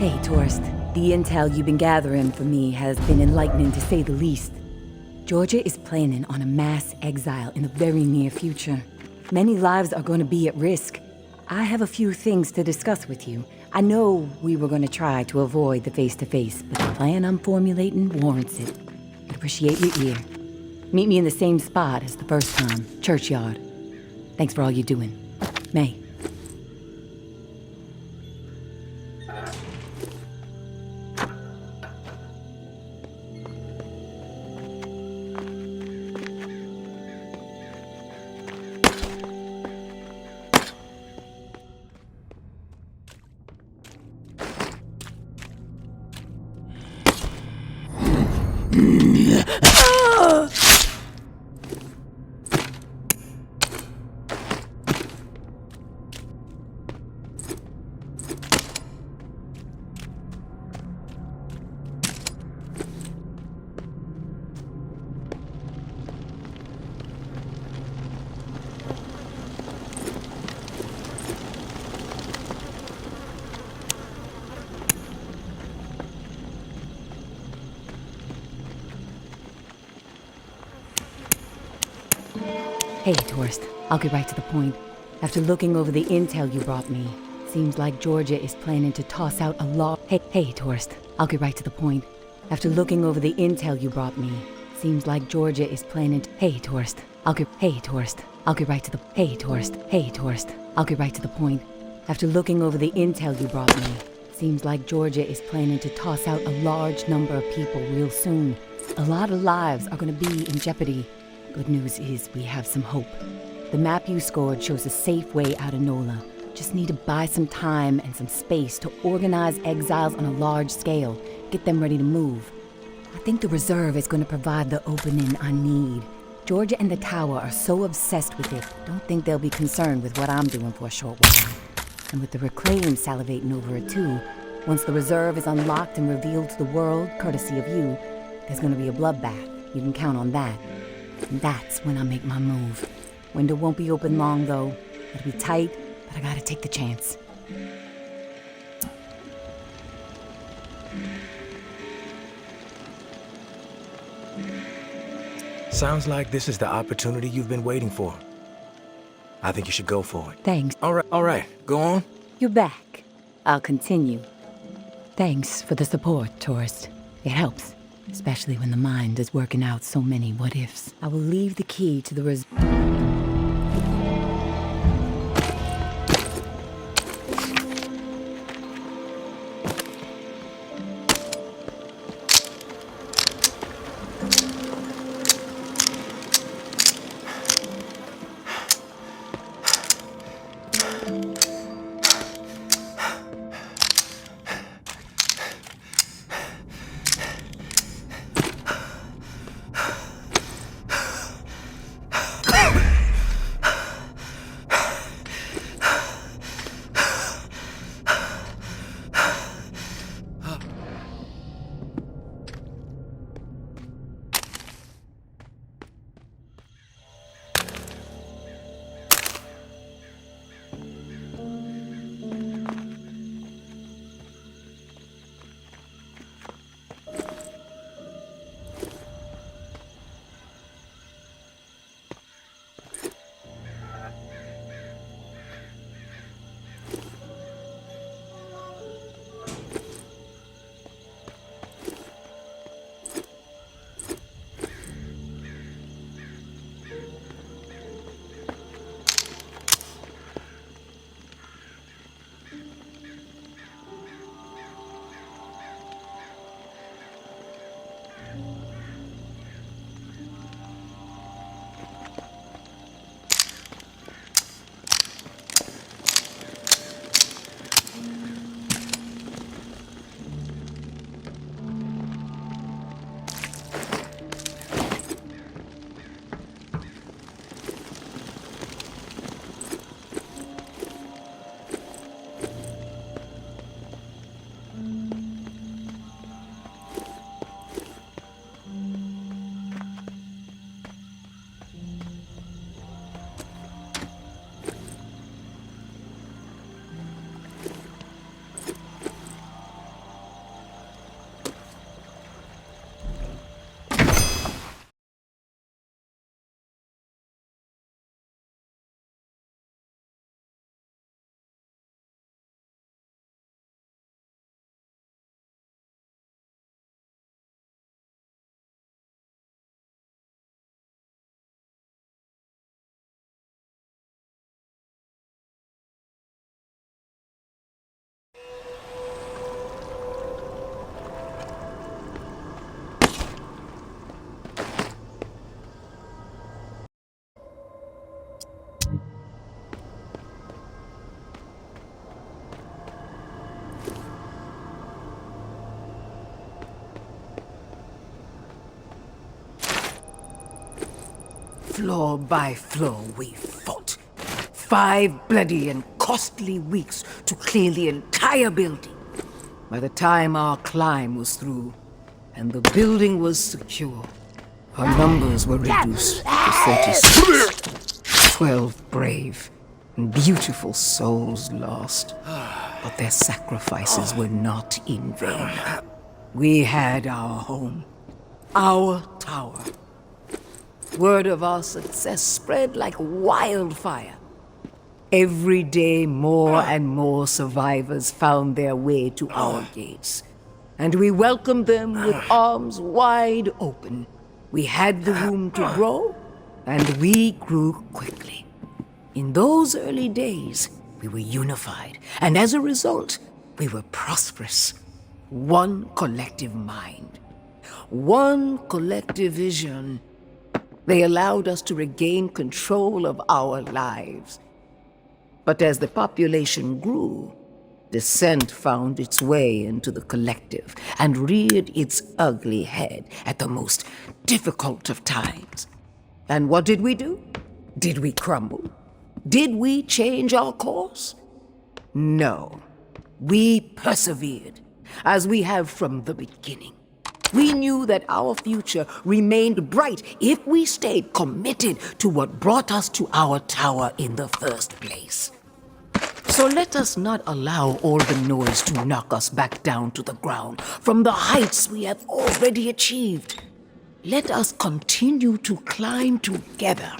Hey, tourist. The intel you've been gathering for me has been enlightening to say the least. Georgia is planning on a mass exile in the very near future. Many lives are going to be at risk. I have a few things to discuss with you. I know we were going to try to avoid the face-to-face, but the plan I'm formulating warrants it. I'd appreciate your ear. Meet me in the same spot as the first time, Churchyard. Thanks for all you're doing. May. Hey, tourist. I'll get right to the point. After looking over the intel you brought me, seems like Georgia is planning to toss out a law. Hey, tourist. I'll get right to the point. After looking over the intel you brought me, seems like Georgia is planning to. Hey, tourist. I'll get right to the. Hey, tourist. I'll get right to the point. After looking over the intel you brought me, seems like Georgia is planning to toss out a large number of people real soon. A lot of lives are going to be in jeopardy. Good news is we have some hope. The map you scored shows a safe way out of NOLA. Just need to buy some time and some space to organize exiles on a large scale, get them ready to move. I think the reserve is going to provide the opening I need. Georgia and the Tower are so obsessed with it, don't think they'll be concerned with what I'm doing for a short while. And with the Reclaim salivating over it too, once the reserve is unlocked and revealed to the world, courtesy of you, there's going to be a bloodbath. You can count on that. And that's when I make my move. Window won't be open long, though. It'll be tight, but I gotta take the chance. Sounds like this is the opportunity you've been waiting for. I think you should go for it. Thanks. All right, go on. You're back. I'll continue. Thanks for the support, tourist. It helps. Especially when the mind is working out so many what-ifs. I will leave the key to the Floor by floor we fought. 5 bloody and costly weeks to clear the entire building. By the time our climb was through and the building was secure, our numbers were reduced to 36. 12 brave and beautiful souls lost, but their sacrifices were not in vain. We had our home, our tower. Word of our success spread like wildfire. Every day, more and more survivors found their way to our gates, and we welcomed them with arms wide open. We had the room to grow, and we grew quickly. In those early days, we were unified, and as a result, we were prosperous. One collective mind, one collective vision. They allowed us to regain control of our lives. But as the population grew, dissent found its way into the collective and reared its ugly head at the most difficult of times. And what did we do? Did we crumble? Did we change our course? No. We persevered, as we have from the beginning. We knew that our future remained bright if we stayed committed to what brought us to our tower in the first place. So let us not allow all the noise to knock us back down to the ground from the heights we have already achieved. Let us continue to climb together.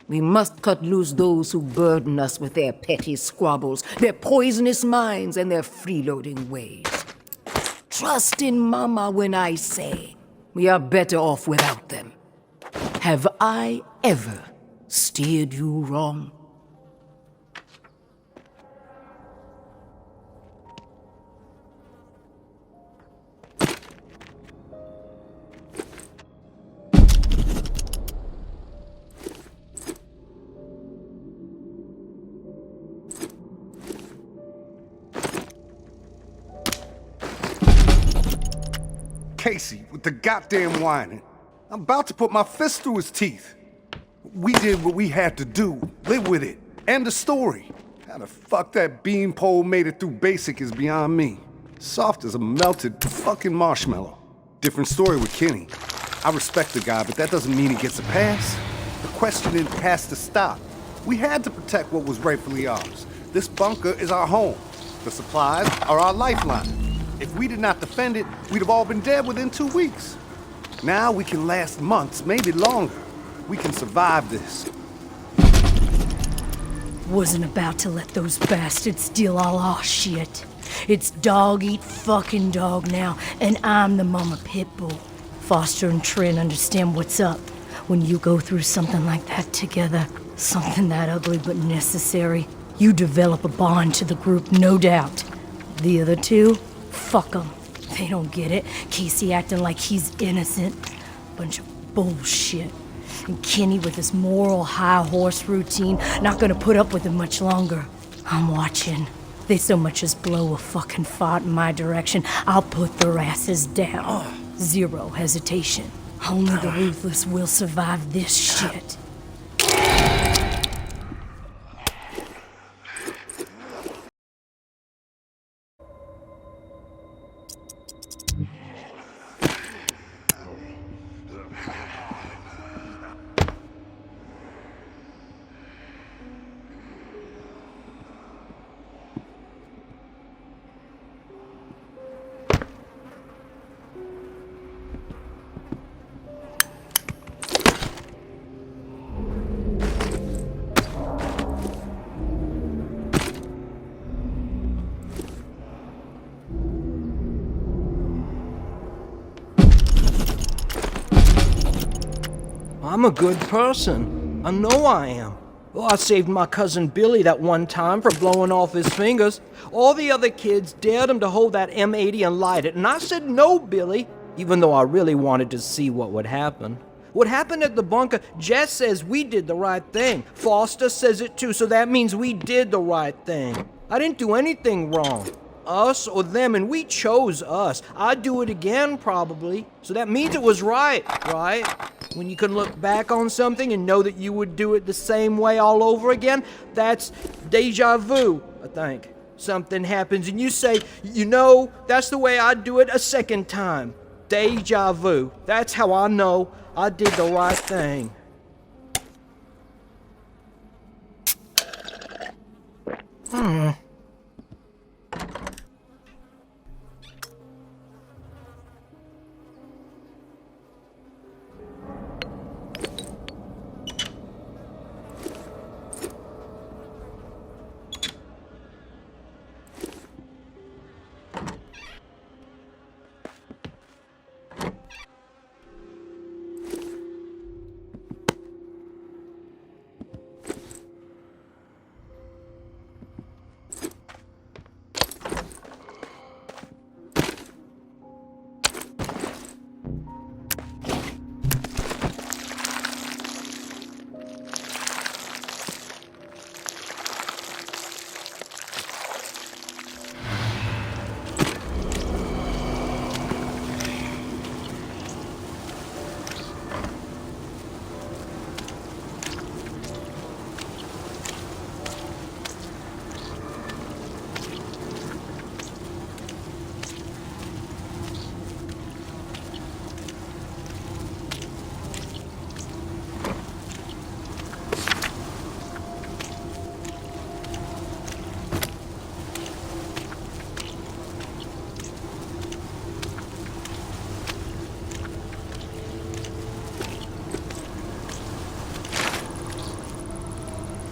We must cut loose those who burden us with their petty squabbles, their poisonous minds, and their freeloading ways. Trust in Mama when I say we are better off without them. Have I ever steered you wrong? Casey, with the goddamn whining. I'm about to put my fist through his teeth. We did what we had to do. Live with it. End the story. How the fuck that beanpole made it through basic is beyond me. Soft as a melted fucking marshmallow. Different story with Kenny. I respect the guy, but that doesn't mean he gets a pass. The questioning has to stop. We had to protect what was rightfully ours. This bunker is our home. The supplies are our lifeline. If we did not defend it, we'd have all been dead within 2 weeks. Now we can last months, maybe longer. We can survive this. Wasn't about to let those bastards steal all our shit. It's dog eat fucking dog now, and I'm the mama pit bull. Foster and Trent understand what's up. When you go through something like that together, something that ugly but necessary, you develop a bond to the group, no doubt. The other two? Fuck them. They don't get it. Casey acting like he's innocent. Bunch of bullshit. And Kenny with his moral high horse routine, not gonna put up with it much longer. I'm watching. They so much as blow a fucking fart in my direction, I'll put their asses down. Zero hesitation. Only the ruthless will survive this shit. I'm a good person. I know I am. Well, I saved my cousin Billy that one time for blowing off his fingers. All the other kids dared him to hold that M80 and light it, and I said no, Billy, even though I really wanted to see what would happen. What happened at the bunker, Jess says we did the right thing. Foster says it too, so that means we did the right thing. I didn't do anything wrong. Us or them, and we chose us. I'd do it again, probably. So that means it was right, right? When you can look back on something and know that you would do it the same way all over again, that's deja vu, I think. Something happens and you say, you know, that's the way I'd do it a second time. Deja vu. That's how I know I did the right thing.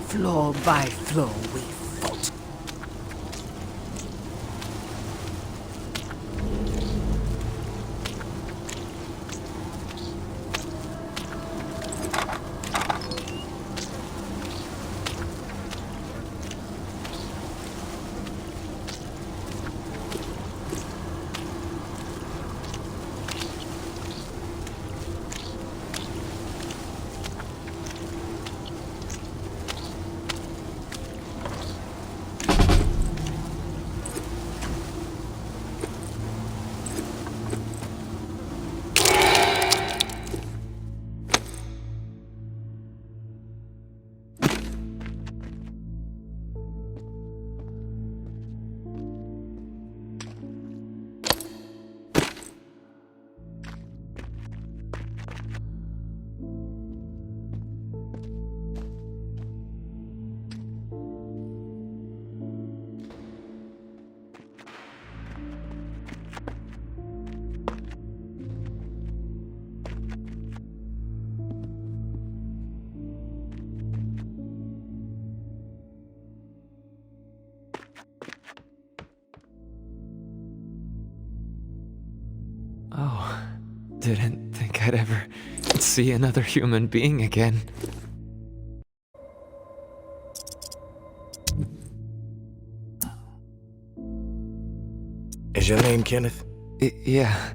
Floor by floor, we fought. Oh, didn't think I'd ever see another human being again. Is your name Kenneth? Yeah.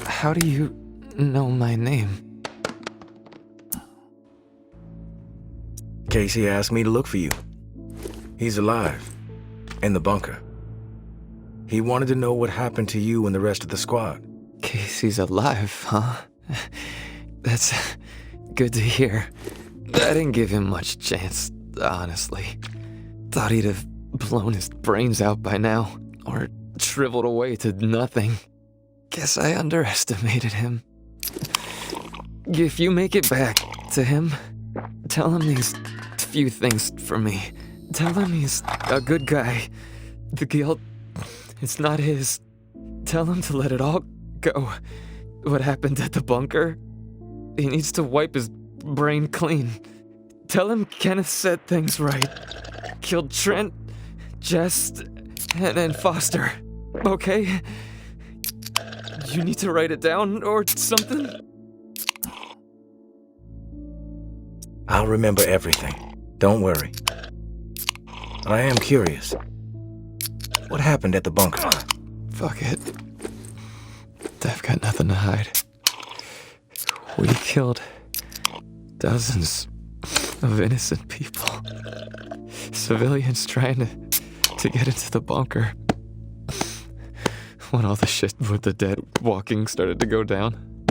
How do you know my name? Casey asked me to look for you. He's alive. In the bunker. He wanted to know what happened to you and the rest of the squad. Casey's alive, huh? That's good to hear. I didn't give him much chance, honestly. Thought he'd have blown his brains out by now, or shriveled away to nothing. Guess I underestimated him. If you make it back to him, tell him these few things for me. Tell him he's a good guy. The guilt, it's not his. Tell him to let it all go. What happened at the bunker? He needs to wipe his brain clean. Tell him Kenneth said things right. Killed Trent, Jess, and Foster. Okay? You need to write it down or something? I'll remember everything. Don't worry. But I am curious. What happened at the bunker? Fuck it. I've got nothing to hide. We killed dozens of innocent people. Civilians trying to get into the bunker. When all the shit with the dead walking started to go down,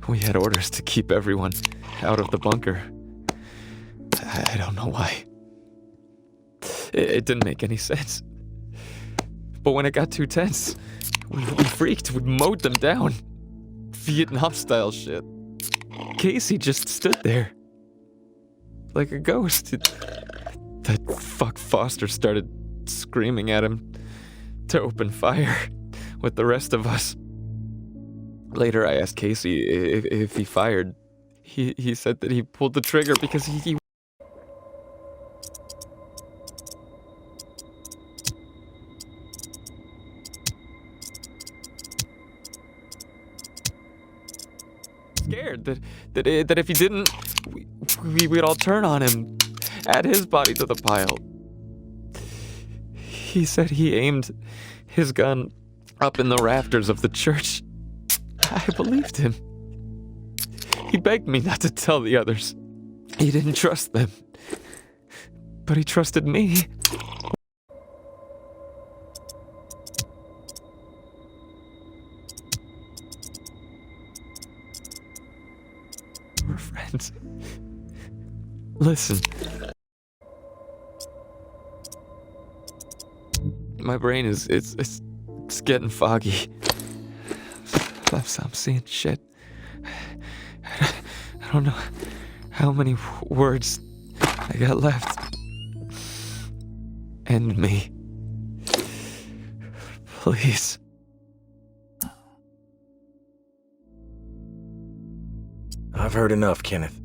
We had orders to keep everyone out of the bunker. I don't know why. It didn't make any sense. But when it got too tense, we freaked. We mowed them down. Vietnam-style shit. Casey just stood there. Like a ghost. That fuck Foster started screaming at him to open fire with the rest of us. Later, I asked Casey if he fired. He said that he pulled the trigger because he scared that if he didn't, we'd all turn on him, add his body to the pile. He said he aimed his gun up in the rafters of the church. I believed him. He begged me not to tell the others. He didn't trust them. But he trusted me. We're friends. Listen. My brain is it's getting foggy. I'm seeing shit. I don't know how many words I got left. End me. Please. I've heard enough, Kenneth.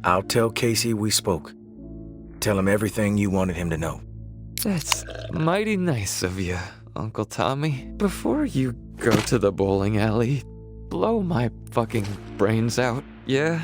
I'll tell Casey we spoke. Tell him everything you wanted him to know. That's mighty nice of you, Uncle Tommy. Before you go to the bowling alley, blow my fucking brains out, yeah?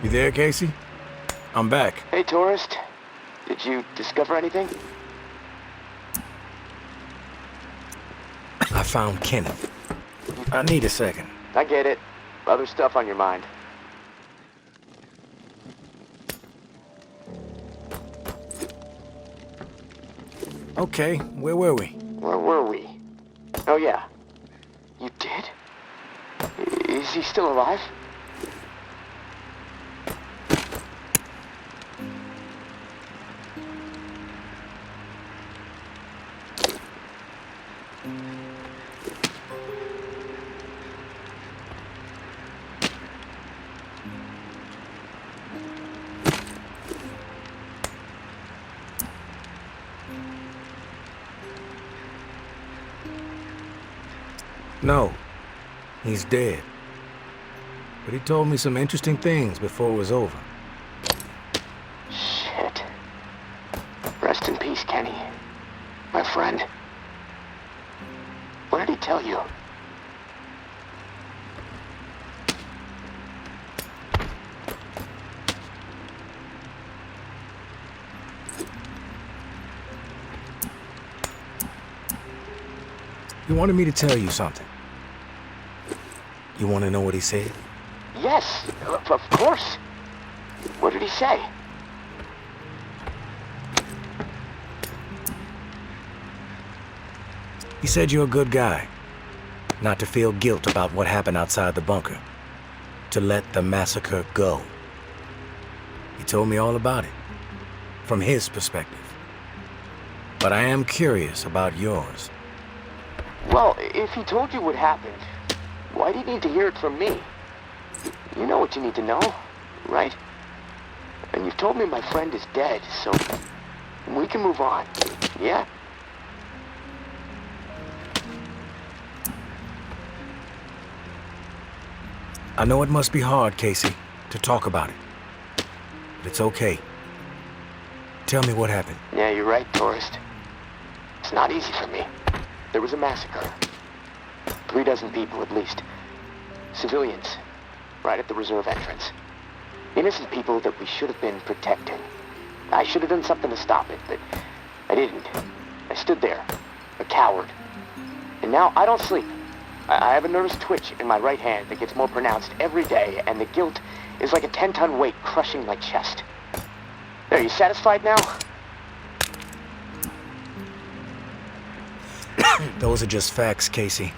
You there, Casey? I'm back. Hey, tourist. Did you discover anything? I found Kenneth. I need a second. I get it. Other stuff on your mind. Okay, where were we? Where were we? Oh, yeah. You did? Is he still alive? No, he's dead. But he told me some interesting things before it was over. Shit. Rest in peace, Kenny. My friend. What did he tell you? He wanted me to tell you something. You want to know what he said? Yes, of course. What did he say? He said you're a good guy. Not to feel guilt about what happened outside the bunker. To let the massacre go. He told me all about it. From his perspective. But I am curious about yours. Well, if he told you what happened, why do you need to hear it from me? You know what you need to know, right? And you've told me my friend is dead, so we can move on, yeah? I know it must be hard, Casey, to talk about it. But it's okay. Tell me what happened. Yeah, you're right, tourist. It's not easy for me. There was a massacre. 36 people at least. Civilians. Right at the reserve entrance. Innocent people that we should have been protecting. I should have done something to stop it, but I didn't. I stood there, a coward. And now I don't sleep. I have a nervous twitch in my right hand that gets more pronounced every day, and the guilt is like a 10-ton weight crushing my chest. Are you satisfied now? Those are just facts, Casey.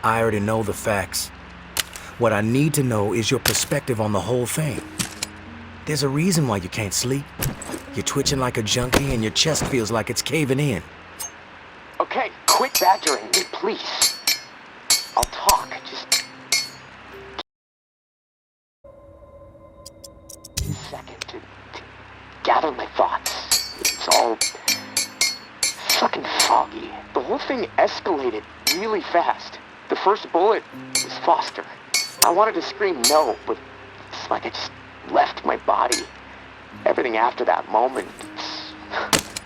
I already know the facts. What I need to know is your perspective on the whole thing. There's a reason why you can't sleep. You're twitching like a junkie and your chest feels like it's caving in. Okay, quit badgering me, please. I'll talk, just... a second to gather my thoughts. It's all fucking foggy. The whole thing escalated really fast. The first bullet was Foster. I wanted to scream no, but it's like I just left my body. Everything after that moment,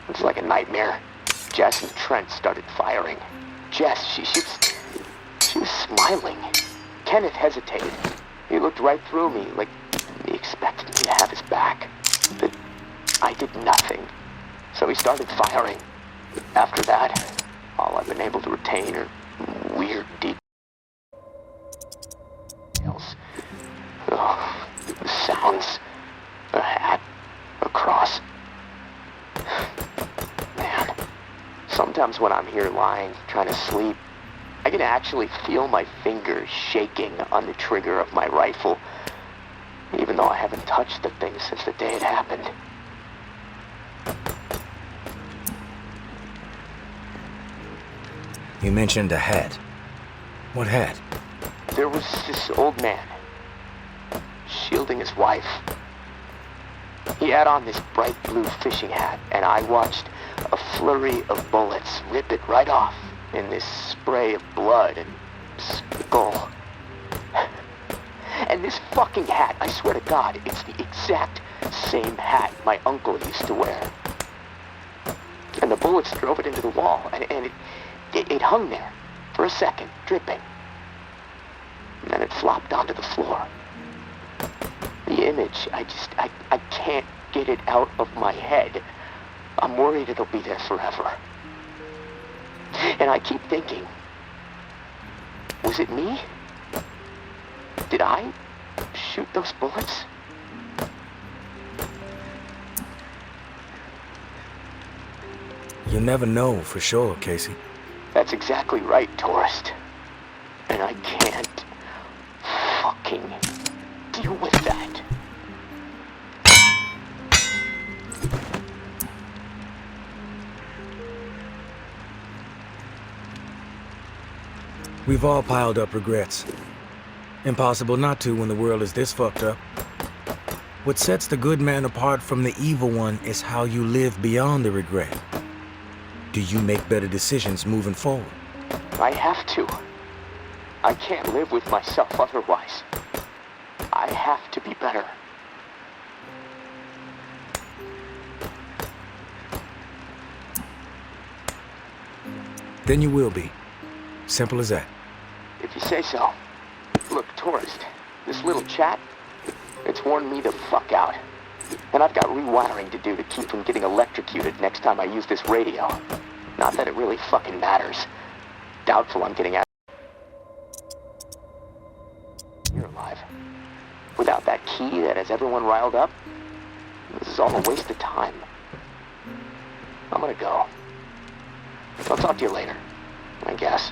it's like a nightmare. Jess and Trent started firing. Jess, she was smiling. Kenneth hesitated. He looked right through me, like he expected me to have his back. But I did nothing. So he started firing. After that, all I've been able to retain are weird details. Oh, the sounds. A hat. A cross. Man. Sometimes when I'm here lying, trying to sleep, I can actually feel my fingers shaking on the trigger of my rifle, even though I haven't touched the thing since the day it happened. You mentioned a hat. What hat? There was this old man, shielding his wife. He had on this bright blue fishing hat, and I watched a flurry of bullets rip it right off in this spray of blood and skull. And this fucking hat, I swear to God, it's the exact same hat my uncle used to wear. And the bullets drove it into the wall, and it hung there for a second, dripping. And then it flopped onto the floor. The image, I can't get it out of my head. I'm worried it'll be there forever. And I keep thinking, was it me? Did I shoot those bullets? You never know for sure, Casey. That's exactly right, tourist. And I can't fucking deal with that. We've all piled up regrets. Impossible not to when the world is this fucked up. What sets the good man apart from the evil one is how you live beyond the regret. Do you make better decisions moving forward? I have to. I can't live with myself otherwise. I have to be better. Then you will be. Simple as that. If you say so. Look, tourist, this little chat, it's worn me the fuck out. And I've got rewiring to do to keep from getting electrocuted next time I use this radio. Not that it really fucking matters. Doubtful I'm getting out. key that has everyone riled up? This is all a waste of time. I'm gonna go. I'll talk to you later, I guess.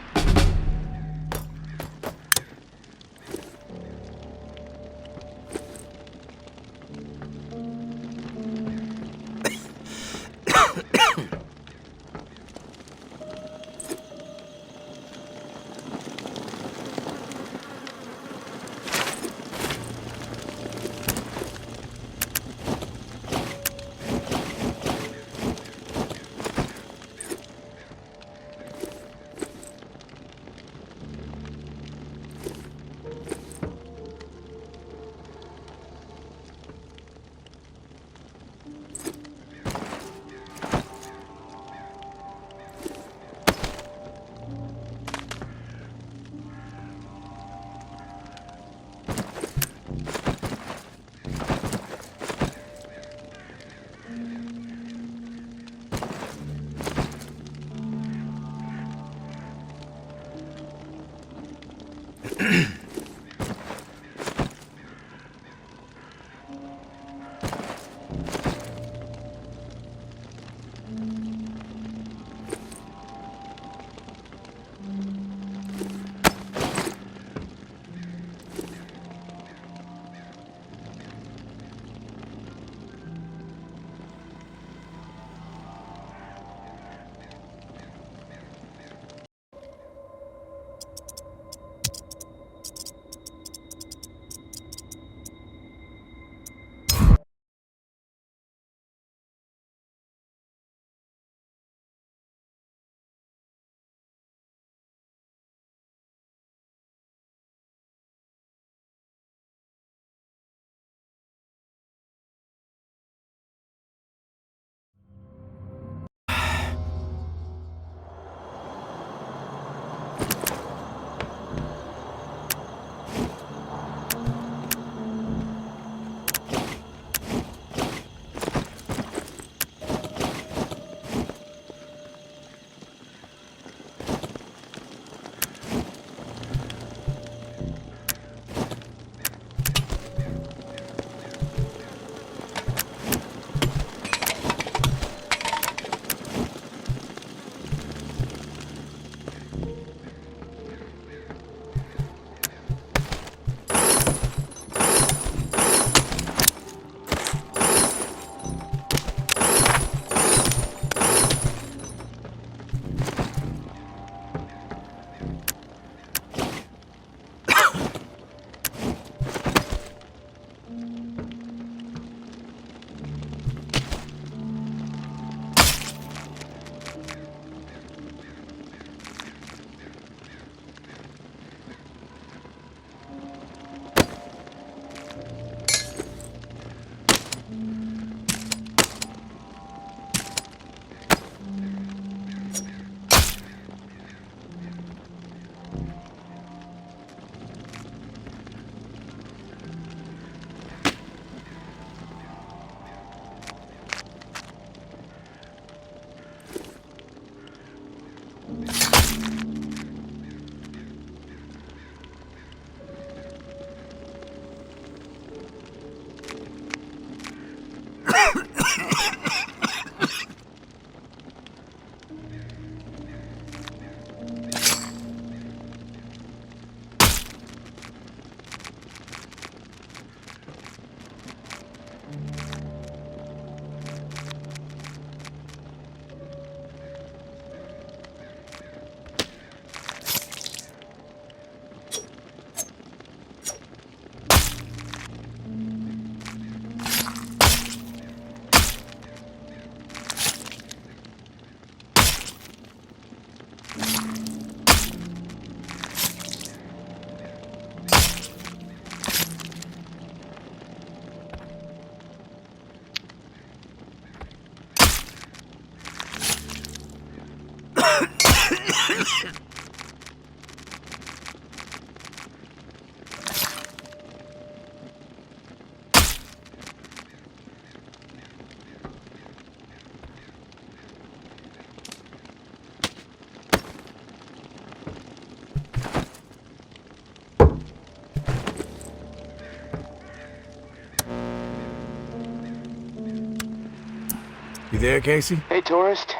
You there, Casey? Hey, tourist.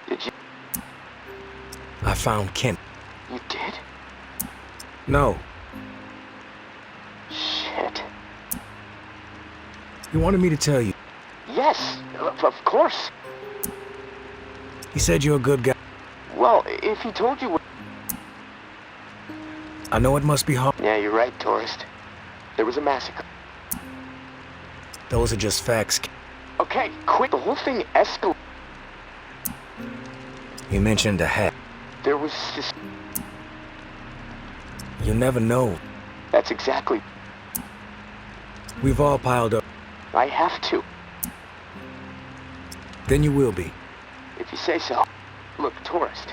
Did you... I found Kent. You did? No. Shit. He wanted me to tell you. Yes, of course. He said you're a good guy. Well, if he told you what... I know it must be hard. Yeah, you're right, tourist. There was a massacre. Those are just facts. Okay, quit. The whole thing escalated. You mentioned a hat. There was this... You never know. That's exactly... We've all piled up. I have to, Then you will be. if you say so. Look, tourist.